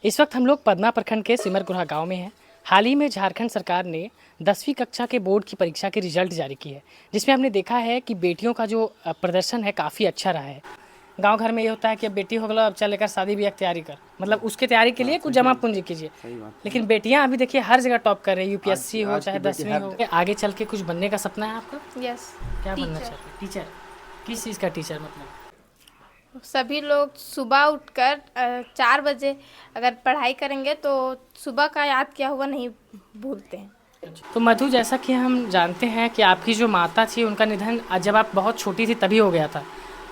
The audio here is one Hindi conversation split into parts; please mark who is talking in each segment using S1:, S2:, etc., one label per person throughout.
S1: इस वक्त हम लोग पदना प्रखंड के सिमरगुरहा गांव में हैं। हाल ही में झारखंड सरकार ने 10वीं कक्षा के बोर्ड की परीक्षा के रिजल्ट जारी की है, जिसमें हमने देखा है कि बेटियों का जो प्रदर्शन है काफ़ी अच्छा रहा है। गांव घर में ये होता है कि अब बेटी हो गया, अब चल लेकर शादी ब्याह की तैयारी कर, मतलब उसके तैयारी के लिए कुछ जमा पूंजी कीजिए। लेकिन बेटियां अभी देखिए हर जगह टॉप कर रही है, यूपीएससी हो चाहे 10वीं हो। आगे चल के कुछ बनने का सपना है आपका?
S2: यस।
S1: क्या बनना चाहते हैं? टीचर? किस चीज़ का टीचर? मतलब
S2: सभी लोग सुबह उठकर 4 बजे अगर पढ़ाई करेंगे तो सुबह का याद किया हुआ नहीं भूलते हैं।
S1: तो मधु, जैसा कि हम जानते हैं कि आपकी जो माता थी उनका निधन जब आप बहुत छोटी थी तभी हो गया था,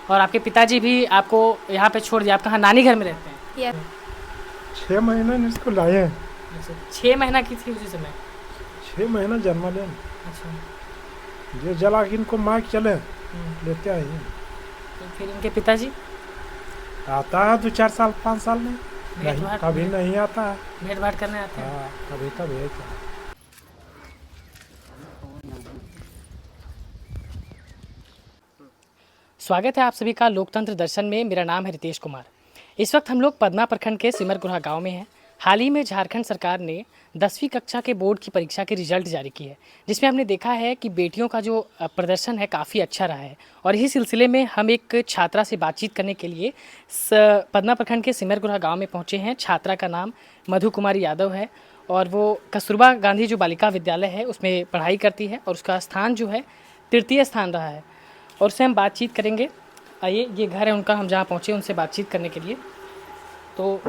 S1: और आपके पिताजी भी आपको यहाँ पे छोड़ दिया। आप कहाँ नानी घर में रहते हैं?
S2: यस।
S3: 6 महीने इसको लाए हैं।
S1: अच्छा, 6 महीना की थी उसी समय?
S3: 6 महीना जन्म लें
S1: अच्छा।
S3: जो जला के इनको माँ चले लेते आए हैं।
S1: तो फिर इनके पिताजी?
S3: आता है 2-4 साल 5 साल में,
S1: भेंट
S3: नहीं
S1: भाट
S3: कभी नहीं आता है।
S1: भेंट भाट करने आते हैं?
S3: हाँ, कभी कभी है क्या।
S1: स्वागत है आप सभी का लोकतंत्र दर्शन में। मेरा नाम है रितेश कुमार। इस वक्त हम लोग पदना प्रखंड के सिमरगुरहा गांव में हैं। हाल ही में झारखंड सरकार ने 10वीं कक्षा के बोर्ड की परीक्षा के रिजल्ट जारी की है, जिसमें हमने देखा है कि बेटियों का जो प्रदर्शन है काफ़ी अच्छा रहा है। और इसी सिलसिले में हम एक छात्रा से बातचीत करने के लिए पदना प्रखंड के सिमरगुरहा गाँव में पहुँचे हैं। छात्रा का नाम मधु कुमारी यादव है और वो कस्तूरबा गांधी जो बालिका विद्यालय है उसमें पढ़ाई करती है, और उसका स्थान जो है तृतीय स्थान रहा है। और उससे हम बातचीत करेंगे। आइए, ये घर है उनका, हम जहाँ पहुँचे उनसे बातचीत करने के लिए। तो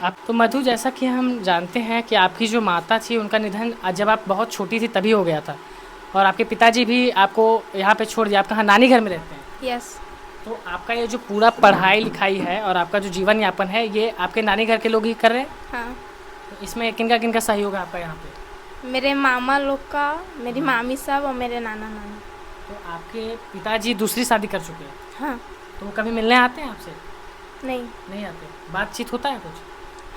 S1: आप तो मधु, जैसा कि हम जानते हैं कि आपकी जो माता थी उनका निधन जब आप बहुत छोटी थी तभी हो गया था, और आपके पिताजी भी आपको यहाँ पे छोड़ दिया। आप कहाँ नानी घर में रहते हैं?
S2: यस।
S1: तो आपका ये जो पूरा पढ़ाई लिखाई है और आपका जो जीवन यापन है ये आपके नानी घर के लोग ही कर रहे हैं?
S2: हाँ।
S1: तो इसमें किनका किनका सहयोग है आपका यहाँ पे?
S2: मेरे मामा लोग का, मेरी मामी साहब और मेरे नाना नानी।
S1: तो आपके पिताजी दूसरी शादी कर चुके हैं?
S2: हाँ।
S1: तो वो कभी मिलने आते हैं आपसे?
S2: नहीं।
S1: नहीं आते। बातचीत होता है कुछ?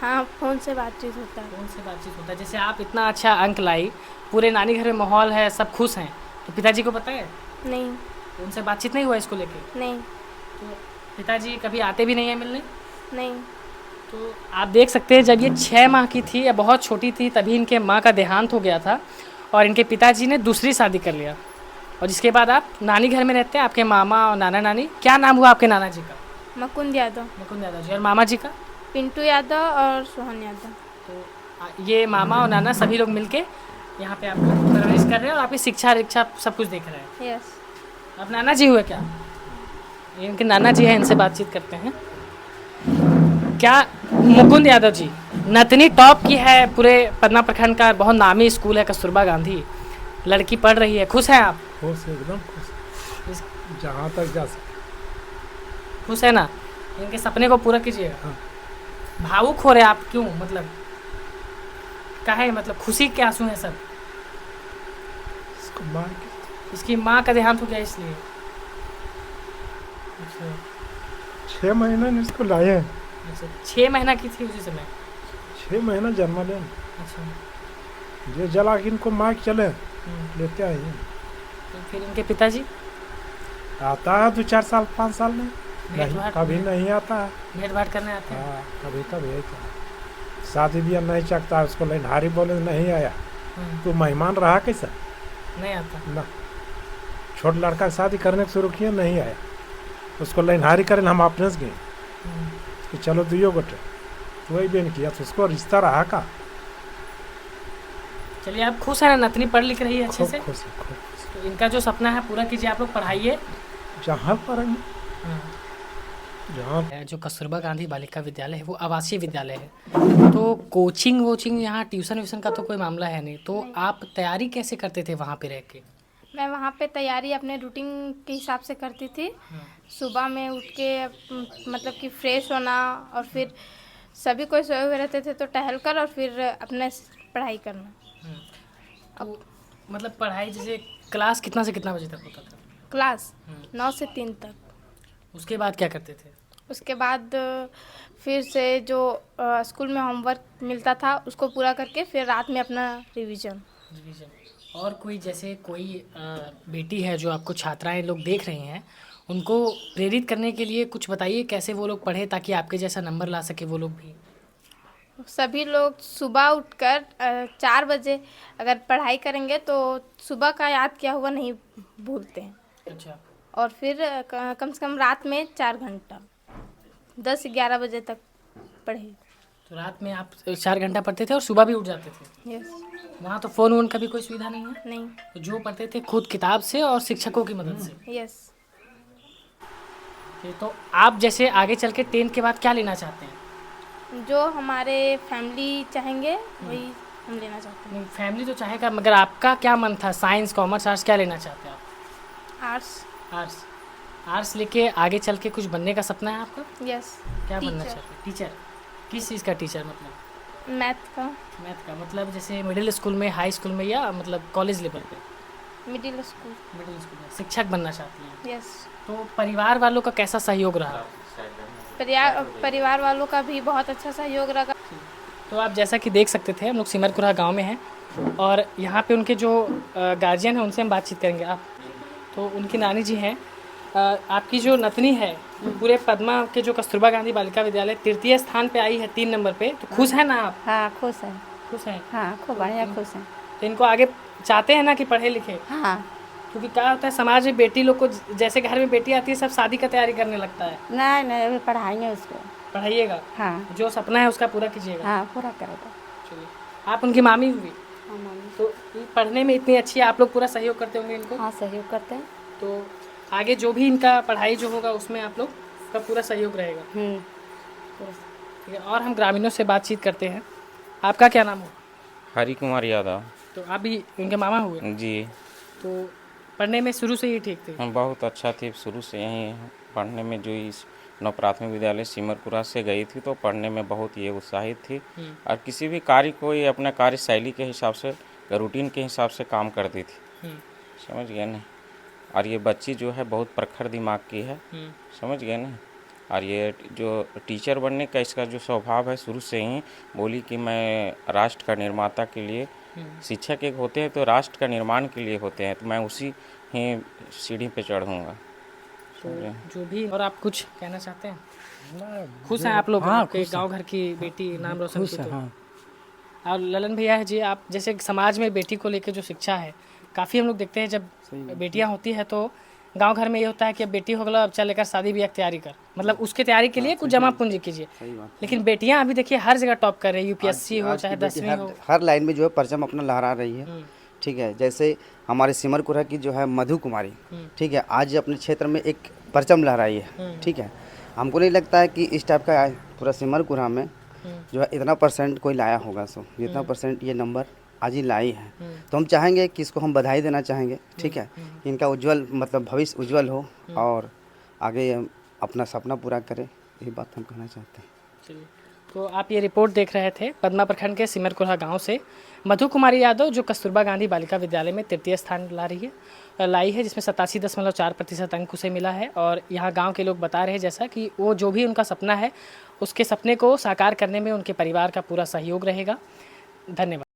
S2: हाँ, फ़ोन से बातचीत होता है।
S1: कौन से बातचीत होता है? जैसे आप इतना अच्छा अंक लाई, पूरे नानी घर में माहौल है, सब खुश हैं, तो पिताजी को पता है?
S2: नहीं।
S1: तो उनसे बातचीत नहीं हुआ इसको लेके?
S2: नहीं।
S1: तो पिताजी कभी आते भी नहीं हैं मिलने?
S2: नहीं।
S1: तो आप देख सकते हैं जब ये 6 माह की थी या बहुत छोटी थी तभी इनके माँ का देहांत हो गया था, और इनके पिताजी ने दूसरी शादी कर लिया, और जिसके बाद आप नानी घर में रहते हैं। आपके मामा और नाना नानी, क्या नाम हुआ आपके नाना जी का?
S2: मुकुंद यादव।
S1: मुकुंद यादव जी। और मामा जी का?
S2: पिंटू यादव और सोहन यादव।
S1: तो ये मामा और नाना सभी लोग मिलके यहाँ पे आपको परवरिश कर रहे हैं और आपकी शिक्षा रिक्षा सब कुछ देख रहे हैं।
S2: यस।
S1: आप नाना जी हुए क्या? ये इनके नाना जी हैं, इनसे बातचीत करते हैं। क्या मुकुंद यादव जी, नतनी टॉप की है पूरे पदना प्रखंड का, बहुत नामी स्कूल है कस्तूरबा गांधी, लड़की पढ़ रही है, खुश हैं आप?
S3: खुश एकदम खुश, जहाँ तक जा सके।
S1: खुश है ना? इनके सपने को पूरा कीजिएगा।
S3: हाँ।
S1: भावुक हो रहे आप क्यों? मतलब काहे, मतलब खुशी के आंसू हैं सब?
S3: इसको मार
S1: इसकी माँ का देहांत हो गया इसलिए? अच्छा।
S3: 6 महीने इसको लाए हैं।
S1: अच्छा, 6 महीना की थी उसी समय?
S3: 6 महीना जन्म लें
S1: अच्छा।
S3: जो जला के इनको माँ चले
S1: हम्म।
S3: लेते आए हैं।
S1: तो फिर इनके पिताजी?
S3: आता है 2-4 साल 5 साल में,
S1: भेंट
S3: नहीं
S1: भाट
S3: कभी नहीं आता है।
S1: भेंट भाट करने आते हैं?
S3: हाँ, कभी कभी है क्या। शादी ब्याह नहीं चखता, उसको लेनहारी बोले नहीं आया। तू मेहमान रहा कैसा?
S1: नहीं आता।
S3: ना, छोट लड़का की शादी करने को शुरू किया, नहीं आया। उसको लेनहारी करें हम अपने से गए कि चलो दुइयो गोटे, तो वही बेन किया, तो उसको रिश्ता रहा का।
S1: चलिए, आप खुश हैं ना? नतनी पढ़ लिख रही है अच्छे
S3: खूब
S1: से?
S3: खुश है, खूब खुश
S1: तो इनका जो सपना है पूरा कीजिए, आप लोग पढ़ाइए।
S3: है। जहाँ पर जहाँ
S1: जो कस्तूरबा गांधी बालिका विद्यालय है वो आवासीय विद्यालय है, तो कोचिंग वोचिंग यहाँ ट्यूशन व्यूशन का तो कोई मामला है नहीं। तो आप तैयारी कैसे करते थे वहाँ पे रह के?
S2: मैं वहाँ पे तैयारी अपने रूटीन के हिसाब से करती थी। सुबह में उठ के मतलब कि फ्रेश होना, और फिर सभी कोई सोए हुए रहते थे तो टहल कर और फिर अपने पढ़ाई करना।
S1: तो मतलब पढ़ाई जैसे क्लास कितना से कितना बजे तक होता था?
S2: क्लास 9 से 3 तक।
S1: उसके बाद क्या करते थे?
S2: उसके बाद फिर से जो स्कूल में होमवर्क मिलता था उसको पूरा करके फिर रात में अपना रिवीजन।
S1: और कोई जैसे कोई बेटी है जो आपको छात्राएं लोग देख रही हैं, उनको प्रेरित करने के लिए कुछ बताइए, कैसे वो लोग पढ़े ताकि आपके जैसा नंबर ला सके वो लोग भी।
S2: सभी लोग सुबह उठकर 4 बजे अगर पढ़ाई करेंगे तो सुबह का याद किया हुआ नहीं भूलते हैं।
S1: अच्छा।
S2: और फिर कम से कम रात में 4 घंटा 10-11 बजे तक पढ़े।
S1: तो रात में आप 4 घंटा पढ़ते थे और सुबह भी उठ जाते थे?
S2: यस।
S1: वहाँ तो फ़ोन वोन का भी कोई सुविधा नहीं है?
S2: नहीं।
S1: तो जो पढ़ते थे खुद किताब से और शिक्षकों की मदद से?
S2: यस।
S1: तो आप जैसे आगे चल के 10th के बाद क्या लेना चाहते हैं?
S2: जो हमारे फैमिली चाहेंगे वही हम लेना चाहते हैं।
S1: नहीं, फैमिली तो चाहेगा, मगर आपका क्या मन था? साइंस, कॉमर्स, आर्ट्स, क्या लेना चाहते हैं आप?
S2: आर्ट्स।
S1: आर्ट्स। आर्ट्स लेके आगे चल के कुछ बनने का सपना है आपका?
S2: यस।
S1: क्या बनना
S2: टीचर।
S1: चाहते हैं? टीचर? किस चीज़ का टीचर मतलब?
S2: मैथ का।
S1: मैथ का मतलब जैसे मिडिल स्कूल में, हाई स्कूल में, या मतलब कॉलेज लेवल पे?
S2: Middle school.
S1: मिडिल स्कूल में शिक्षक बनना चाहती हैं।
S2: यस।
S1: तो परिवार वालों का कैसा सहयोग रहा?
S2: परिवार वालों का भी बहुत अच्छा सहयोग रहा।
S1: तो आप जैसा कि देख सकते थे, हम लोग सिमरकुरा गांव में हैं और यहाँ पे उनके जो गार्जियन हैं उनसे हम बातचीत करेंगे। आप तो उनकी नानी जी हैं। आपकी जो नतनी है पूरे पद्मा के जो कस्तूरबा गांधी बालिका विद्यालय तृतीय स्थान पे आई है, 3 नंबर पे, तो खुश है ना आप?
S4: हाँ खुश है।
S1: खुश हैं?
S4: हाँ खूब बढ़िया खुश है।
S1: तो इनको आगे चाहते हैं ना कि पढ़े लिखे?
S4: हाँ।
S1: क्योंकि क्या होता है समाज में बेटी लोग को, जैसे घर में बेटी आती है सब शादी का तैयारी करने लगता है।
S4: नहीं नहीं अभी पढ़ाएंगे उसको।
S1: पढ़ाइएगा?
S4: हाँ।
S1: जो सपना है उसका पूरा कीजिएगा।
S4: हाँ पूरा करेगा।
S1: चलिए, आप उनकी मामी हुई,
S4: हाँ मम्मी।
S1: तो ये पढ़ने में इतनी अच्छी है, आप लोग पूरा सहयोग करते होंगे इनको?
S4: हाँ सहयोग करते हैं।
S1: तो आगे जो भी इनका पढ़ाई जो होगा उसमें आप लोग का पूरा सहयोग रहेगा। ठीक है, और हम ग्रामीणों से बातचीत करते हैं। आपका क्या नाम हो?
S5: हरी कुमार यादव।
S1: तो आप भी उनके मामा हुए?
S5: जी।
S1: तो पढ़ने में शुरू से ही ठीक थे?
S5: हम बहुत अच्छा थे शुरू से, यहीं पढ़ने में जो इस नव प्राथमिक विद्यालय सिमरपुरा से गई थी तो पढ़ने में बहुत ये उत्साहित थी और किसी भी कार्य को ये अपना कार्यशैली के हिसाब से, रूटीन के हिसाब से काम करती थी। समझ गए ना? और ये बच्ची जो है बहुत प्रखर दिमाग की है। समझ गए ना? और ये जो टीचर बनने का इसका जो स्वभाव है, शुरू से ही बोली कि मैं राष्ट्र का निर्माता के लिए, शिक्षक एक होते हैं तो राष्ट्र का निर्माण के लिए होते हैं, तो मैं उसी ही सीढ़ी पे चढ़ूँगा।
S1: तो जो भी, और आप कुछ कहना चाहते हैं? खुश हैं आप लोग?
S6: हाँ,
S1: आपके
S6: खुश
S1: गांव घर की बेटी नाम रोशन
S6: खुश
S1: की
S6: है।
S1: तो।
S6: हाँ
S1: और ललन भैया जी, आप जैसे समाज में बेटी को लेकर जो शिक्षा है, काफ़ी हम लोग देखते हैं जब बेटियां होती है तो गांव घर में ये होता है कि अब बेटी हो गया, अब चल लेकर शादी ब्याह की तैयारी कर, मतलब उसके तैयारी के लिए कुछ जमा पूंजी कीजिए। लेकिन बेटियां अभी देखिए हर जगह टॉप कर रही है, यूपीएससी हो चाहे 10वीं हो।
S6: हर लाइन में जो है परचम अपना लहरा रही है। ठीक है, जैसे हमारे सिमरकुरा की जो है मधु कुमारी, ठीक है, आज अपने क्षेत्र में एक परचम लहराई है। ठीक है, हमको नहीं लगता है कि इस टाइप का पूरा सिमरकुरा में जो है इतना परसेंट कोई लाया होगा। सो जितना परसेंट ये नंबर आज ही लाई है, तो हम चाहेंगे कि इसको हम बधाई देना चाहेंगे। ठीक है, कि इनका उज्जवल मतलब भविष्य उज्जवल हो और आगे अपना सपना पूरा करे, यही बात हम कहना चाहते हैं।
S1: चलिए, तो आप ये रिपोर्ट देख रहे थे पद्मा प्रखंड के सिमरकुरा गांव से मधु कुमारी यादव, जो कस्तूरबा गांधी बालिका विद्यालय में तृतीय स्थान लाई है, जिसमें 87.4% अंक उसे मिला है। और यहाँ गांव के लोग बता रहे हैं जैसा कि वो जो भी उनका सपना है, उसके सपने को साकार करने में उनके परिवार का पूरा सहयोग रहेगा। धन्यवाद।